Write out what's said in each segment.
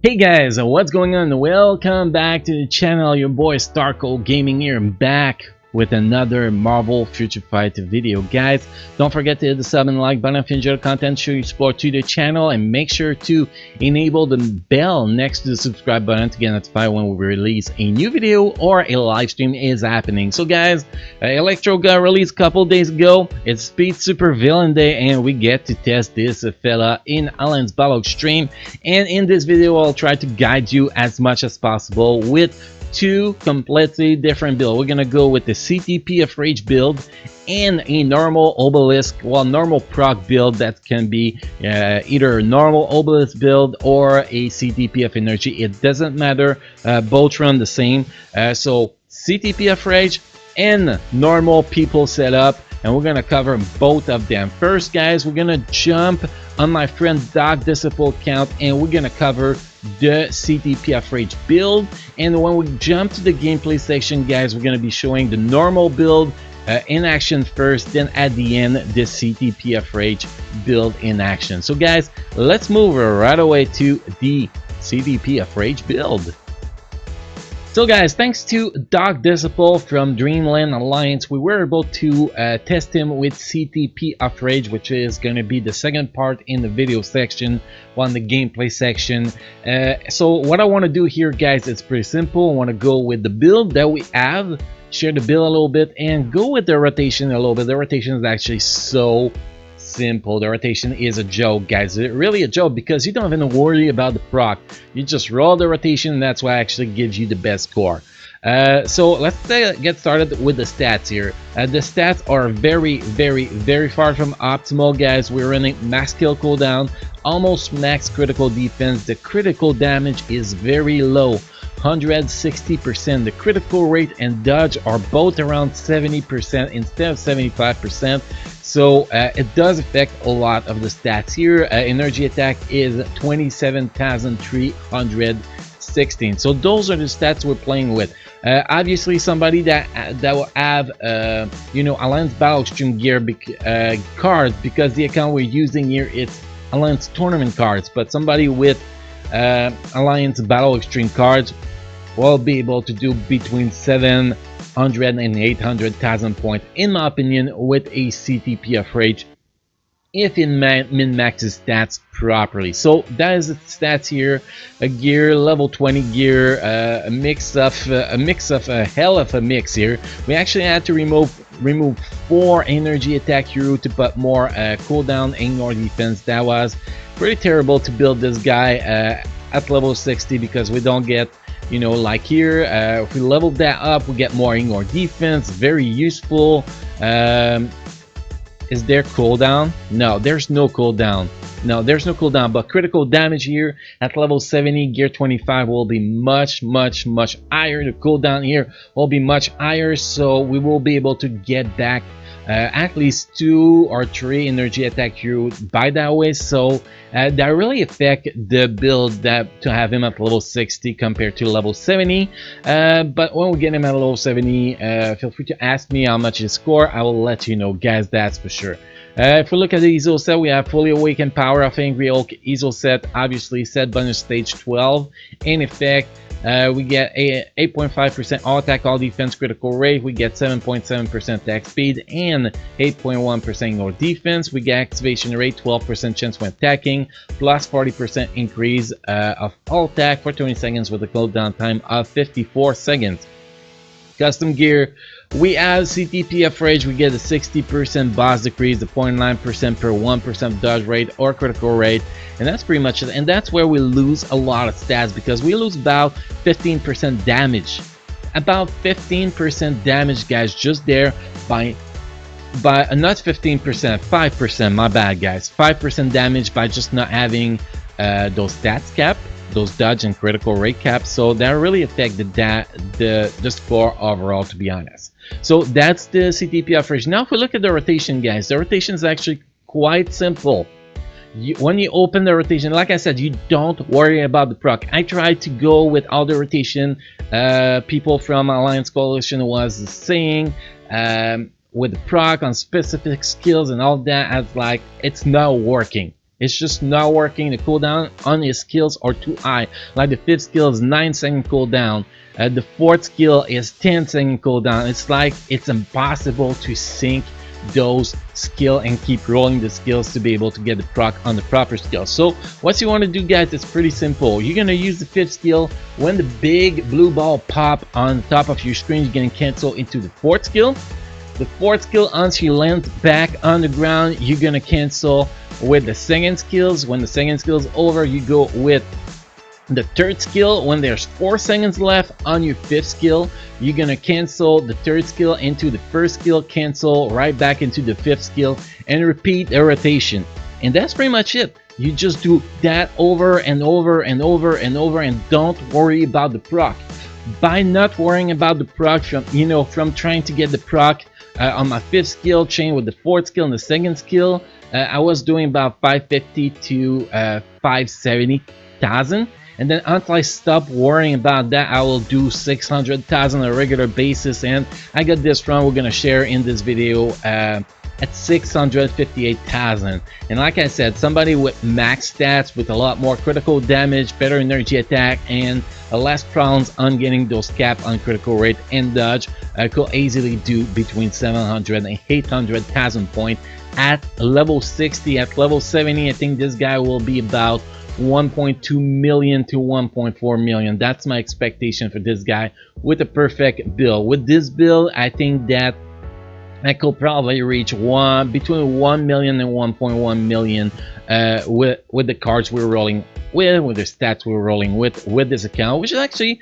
Hey guys, what's going on? Welcome back to the channel. Your boy Starco Gaming here, back with another Marvel Future Fight video. Guys, don't forget to hit the sub and like button if you enjoy the content, show your support to the channel, and make sure to enable the bell next to the subscribe button to get notified when we release a new video or a live stream is happening. So guys, Electro got released a couple days ago. It's Speed Super Villain Day and we get to test this fella in Alan's Battle stream. And in this video I'll try to guide you as much as possible with two completely different builds. We're gonna go with the Ctp of Rage build and a normal obelisk, well, normal proc build that can be either a normal obelisk build or a Ctp of Energy. It doesn't matter, both run the same. So Ctp of Rage and normal people setup, and we're gonna cover both of them. First guys, we're gonna jump on my friend Doc Disciple account and we're gonna cover the Ctp of Rage build. And when we jump to the gameplay section guys, we're gonna be showing the normal build in action first, then at the end the Ctp of Rage build in action. So guys, let's move right away to the Ctp of Rage build. So guys, thanks to Doc Disciple from Dreamland Alliance, we were able to test him with Ctp of Rage, which is going to be the second part in the video section, on the gameplay section. So what I want to do here guys, it's pretty simple. I want to go with the build that we have, share the build a little bit, and go with the rotation a little bit. The rotation is actually so simple. The rotation is a joke guys, it's really a joke because you don't even worry about the proc. You just roll the rotation and that's what actually gives you the best score. So let's get started with the stats here. The stats are very far from optimal guys. We're running max kill cooldown, almost max critical defense. The critical damage is very low, 160%. The critical rate and dodge are both around 70% instead of 75%. So it does affect a lot of the stats here. Energy attack is 27,316. So those are the stats we're playing with. Obviously somebody that will have you know, Alliance Battle Stream gear cards, because the account we're using here it's Alliance tournament cards, but somebody with Alliance Battle Extreme cards will be able to do between 700 and 800,000 points, in my opinion, with a Ctp of Rage if it min-maxes stats properly. So that is the stats here. A gear, level 20 gear, a mix of a hell of a mix here. We actually had to remove 4 energy attack hero to put more cooldown, ignore defense. That was pretty terrible to build this guy at level 60 because we don't get, you know, like here, if we level that up we get more ignore defense, very useful. Is there cooldown? No, there's no cooldown. But critical damage here at level 70, gear 25 will be much higher. The cooldown here will be much higher, so we will be able to get back at least 2 or 3 energy attack hero by that way. So that really affect the build that to have him at level 60 compared to level 70. But when we get him at level 70, feel free to ask me how much his score. I will let you know guys, that's for sure. If we look at the ESO set, we have Fully Awakened Power of Angry Hulk ESO set, obviously set bonus stage 12. In effect, we get a 8.5% all attack, all defense, critical rate. We get 7.7% attack speed and 8.1% more defense. We get activation rate, 12% chance when attacking, plus 40% increase of all attack for 20 seconds with a cooldown time of 54 seconds. Custom gear, we have Ctp of Rage. We get a 60% boss decrease, a 0.9% per 1% dodge rate or critical rate, and that's pretty much it. And that's where we lose a lot of stats because we lose about 15% damage. About 15% damage guys, just there by not 15%, 5%, my bad guys, 5% damage by just not having those stats cap, those dodge and critical rate caps. So that really affected the score overall, to be honest. So that's the Ctp of Rage. Now if we look at the rotation guys, the rotation is actually quite simple. When you open the rotation, like I said, you don't worry about the proc. I tried to go with all the rotation people from Alliance Coalition was saying with the proc on specific skills and all that. I was like, it's not working. It's just not working. The cooldown on his skills are too high. Like the 5th skill is 9-second cooldown. The 4th skill is 10-second cooldown. It's like it's impossible to sync those skill and keep rolling the skills to be able to get the proc on the proper skill. So what you want to do, guys, it's pretty simple. You're gonna use the 5th skill. When the big blue ball pop on top of your screen, you're gonna cancel into the 4th skill. The 4th skill, once you land back on the ground, you're gonna cancel with the 2nd skills. When the 2nd skill is over, you go with the 3rd skill. When there's 4 seconds left on your 5th skill, you're gonna cancel the 3rd skill into the 1st skill, cancel right back into the 5th skill, and repeat the rotation. And that's pretty much it. You just do that over and over and over and over, and don't worry about the proc. By not worrying about the proc, from trying to get the proc on my 5th skill chain with the 4th skill and the 2nd skill, I was doing about 550 to 570,000. And then until I stop worrying about that, I will do 600,000 on a regular basis. And I got this run we're gonna share in this video at 658,000. And like I said, somebody with max stats, with a lot more critical damage, better energy attack, and less problems on getting those cap on critical rate and dodge, could easily do between 700 and 800,000 points at level 60. At level 70, I think this guy will be about 1.2 million to 1.4 million. That's my expectation for this guy with a perfect build. With this build, I think that I could probably reach between 1 million and 1.1 million with the cards we're rolling with the stats we're rolling with this account, which is actually,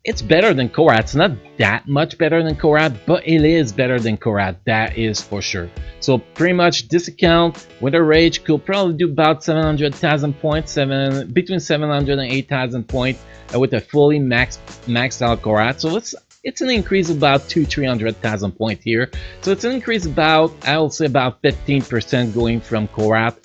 it's better than Korat. It's not that much better than Korat, but it is better than Korat, that is for sure. So pretty much this account with a rage could probably do about 700,000 points, between 700 and 8,000 points with a fully maxed out Korat. So it's an increase of about 200,000-300,000 points here. So it's an increase about, I will say, about 15% going from Korat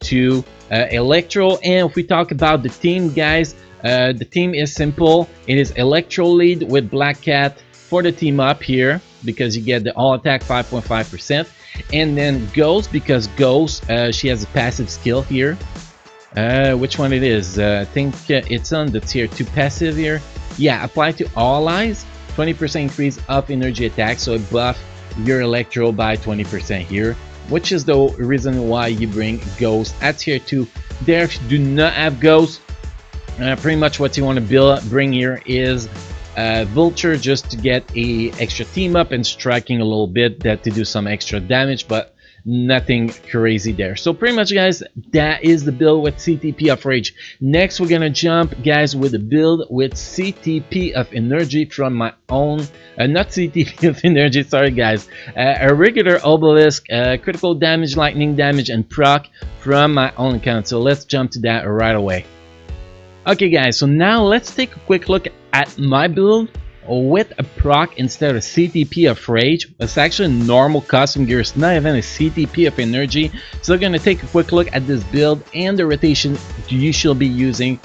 to Electro. And if we talk about the team, guys, the team is simple. It is Electro lead with Black Cat for the team up here, because you get the all attack 5.5%, and then Ghost, because Ghost, she has a passive skill here. Which one it is? I think it's on the tier 2 passive here. Yeah, apply to all allies, 20% increase of energy attack, so it buff your Electro by 20% here, which is the reason why you bring Ghost at tier 2. There, if you do not have Ghost, pretty much what you want to bring here is Vulture, just to get a extra team up and striking a little bit, that to do some extra damage, but nothing crazy there. So pretty much, guys, that is the build with Ctp of Rage. Next, we're gonna jump, guys, with the build with Ctp of Energy from my own, not Ctp of Energy, sorry guys, a regular obelisk, critical damage, lightning damage, and proc from my own account. So let's jump to that right away. Okay, guys, so now let's take a quick look at my build with a proc instead of Ctp of Rage. It's actually normal custom gear. It's not even a Ctp of Energy. So we're gonna take a quick look at this build and the rotation you should be using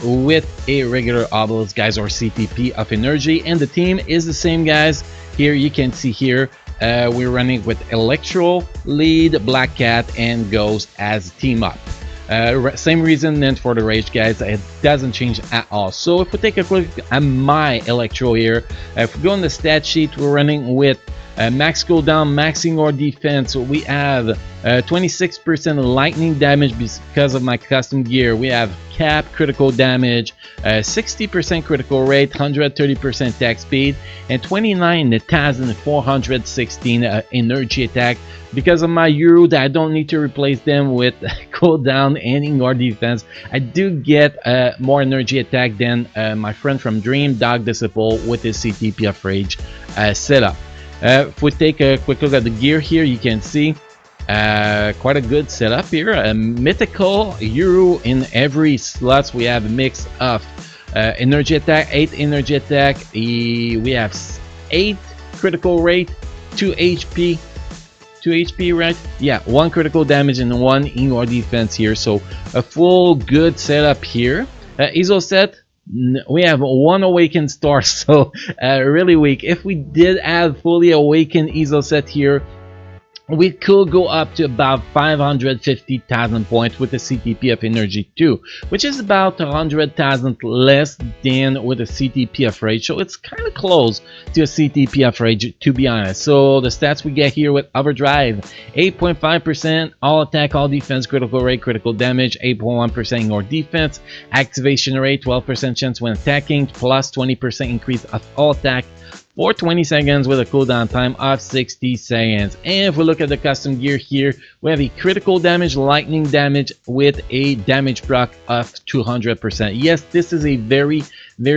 with a regular obelisk, guys, or Ctp of Energy. And the team is the same, guys. Here you can see here we're running with Electro lead, Black Cat, and Ghost as team up. Same reason then for the rage, guys. It doesn't change at all. So if we take a quick look at my Electro here, if we go on the stat sheet, we're running with max cooldown, maxing our defense. So we have 26% lightning damage because of my custom gear. We have cap critical damage, 60% critical rate, 130% attack speed, and 29,416 energy attack. Because of my Euro, that I don't need to replace them with cooldown and ignore defense, I do get more energy attack than my friend from Dream, Dog Disciple, with his Ctp of Rage setup. If we take a quick look at the gear here, you can see quite a good setup here. A mythical Euro in every slot. We have a mix of energy attack, 8 energy attack. We have 8 critical rate, 2 HP. 2 HP, right? Yeah, 1 critical damage and 1 ignore defense here. So a full good setup here. ISO set, we have 1 awakened star, so really weak. If we did have fully awakened ISO set here, we could go up to about 550,000 points with the Ctp of Energy 2, which is about 100,000 less than with the Ctp of Rage. So it's kind of close to a Ctp of Rage, to be honest. So the stats we get here with Overdrive: 8.5% all attack, all defense, critical rate, critical damage, 8.1% ignore defense, activation rate, 12% chance when attacking, plus 20% increase of all attack for 20 seconds with a cooldown time of 60 seconds. And if we look at the custom gear here, we have a critical damage, lightning damage with a damage proc of 200%. Yes, this is a very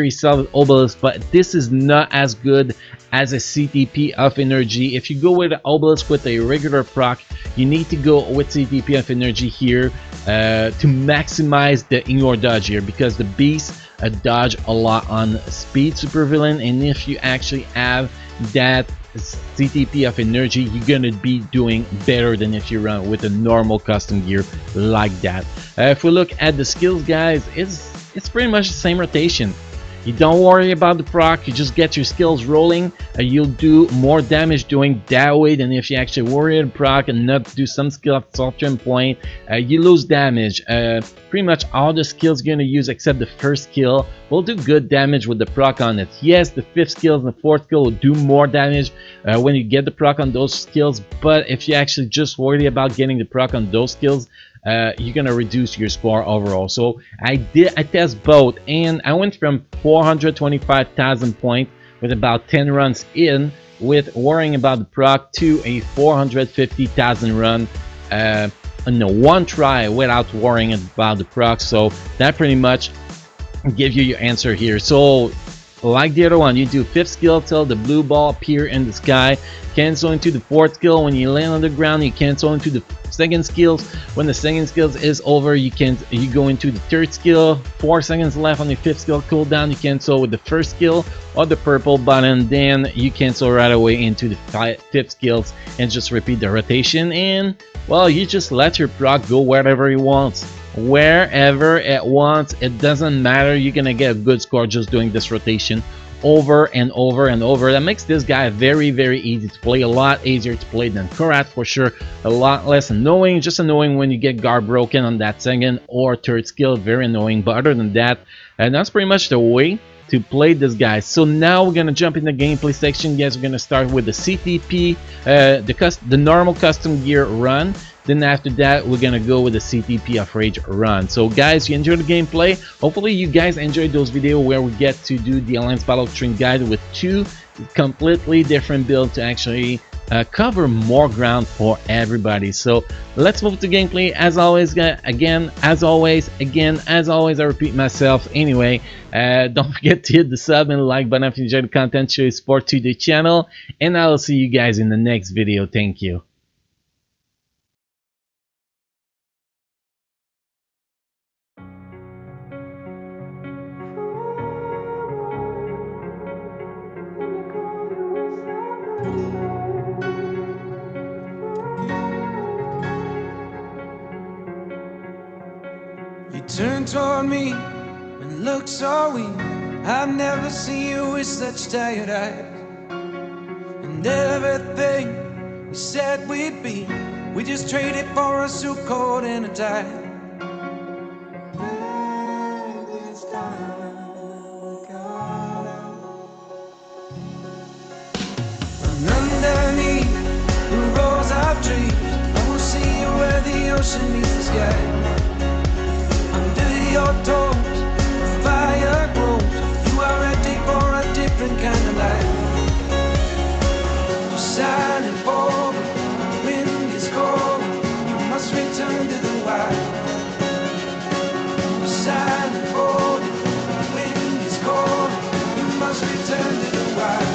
solid obelisk, but this is not as good as a Ctp of Energy. If you go with an obelisk with a regular proc, you need to go with Ctp of Energy here to maximize the ignore dodge here, because the beast dodge a lot on speed supervillain, and if you actually have that Ctp of Energy, you're gonna be doing better than if you run with a normal custom gear like that. If we look at the skills, guys, it's pretty much the same rotation. You don't worry about the proc, you just get your skills rolling. You'll do more damage doing that way than if you actually worry about proc and not do some skill at certain point. You lose damage. Pretty much all the skills you're gonna use except the first skill will do good damage with the proc on it. Yes, the fifth skill and the fourth skill will do more damage when you get the proc on those skills, but if you actually just worry about getting the proc on those skills, you're gonna reduce your score overall. So I test both, and I went from 425,000 points with about 10 runs in with worrying about the proc to a 450,000 run in one try without worrying about the proc. So that pretty much gives you your answer here. So like the other one, you do fifth skill till the blue ball appear in the sky, cancel into the fourth skill. When you land on the ground, you cancel into the second skills. When the second skills is over, you go into the third skill. 4 seconds left on the fifth skill cooldown, you cancel with the first skill or the purple button, then you cancel right away into the fifth skills and just repeat the rotation. And well, you just let your proc go wherever it wants. Wherever it wants, it doesn't matter. You're gonna get a good score just doing this rotation over and over and over. That makes this guy very easy to play, a lot easier to play than Korat for sure, a lot less annoying. Just annoying when you get guard broken on that second or third skill, very annoying, but other than that, and that's pretty much the way to play this guy. So now we're gonna jump in the gameplay section. Yes, we're gonna start with the Ctp, the normal custom gear run. Then after that, we're gonna go with the Ctp of Rage run. So guys, you enjoyed the gameplay. Hopefully you guys enjoyed those videos where we get to do the Alliance Battle Doctrine guide with 2 completely different builds to actually cover more ground for everybody. So let's move to gameplay. As always, as always, I repeat myself anyway. Don't forget to hit the sub and like button if you enjoyed the content, show your support to the channel, and I will see you guys in the next video. Thank you. You turn toward me and look so weak. I've never seen you with such tired eyes. And everything we said we'd be, we just traded for a suit coat and a tie. And underneath the rows of trees, I will see you where the ocean meets the sky. Under your toes, the fire grows. You are ready for a different kind of life. You're silent for the wind is cold. You must return to the wild. You're silent for the wind is cold. You must return to the wild.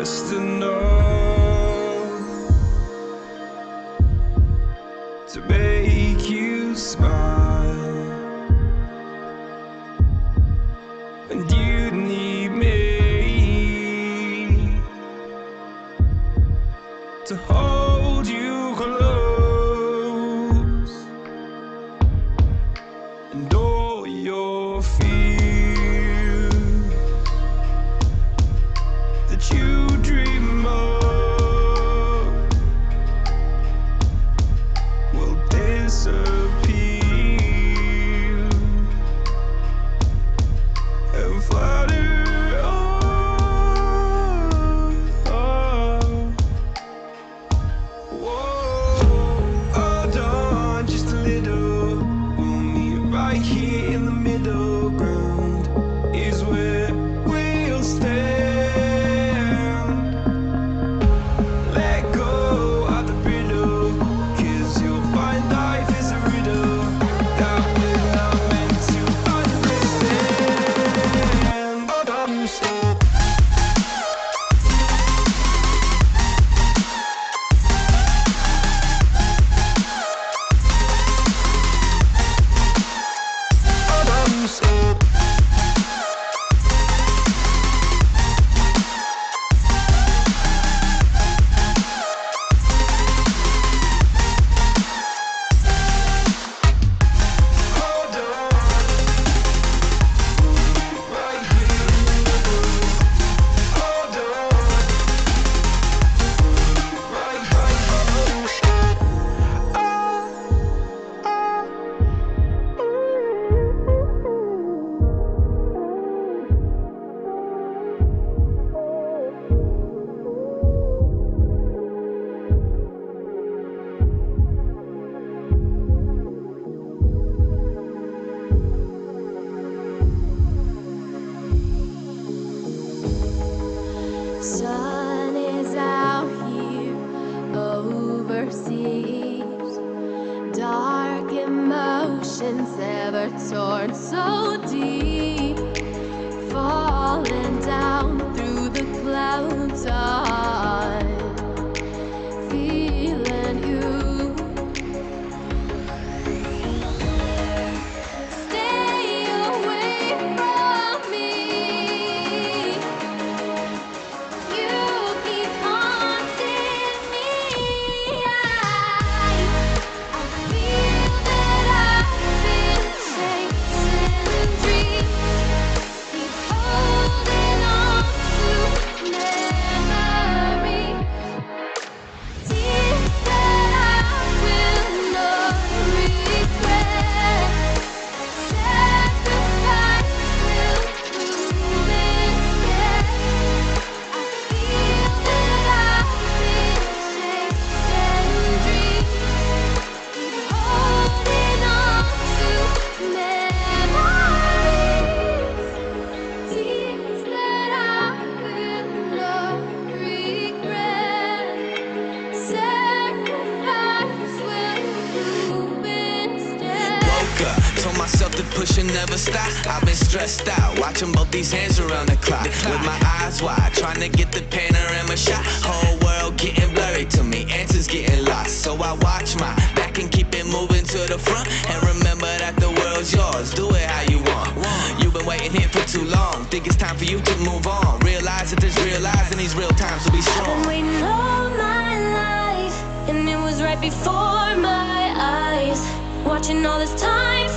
just enough to make you smile, and you need me to hold you close, and all your fears that you dream of will disappear and flutter on. Whoa, hold on just a little. We'll meet right here in the middle ground is where we'll stand. Let go of the brittle, 'cause you'll find life is a riddle that we're not meant to understand. Hold on, stop. Hold on, stop. Hold on. Right here in the middle. Hold on. Right, Sun is out here overseas. Dark emotions ever torn so deep. Falling down through the clouds. I'm feeling you. Stay away from me. You keep haunting me. I feel that I've been chasing dreams. Keep holding on to memories. Tears that I will not regret. Sacrifice will prove instead. I feel that I've been chasing dreams. Keep holding on to memories. Tears that I will not regret. Sacrifice will prove instead. Woke up, told myself to push and never stop. I've been stressed out, watching both these hands around the clock. With my eyes wide, trying to get the panorama shot. Whole world getting blurry to me, answers getting lost. So I watch my back and keep it moving to the front. And remember that the world's yours, do it how you want. You've been waiting here for too long, think it's time for you to move on. Realize that there's real lies in these real times, so be I've been strong. waiting all my life, and it was right before my eyes. Watching all this time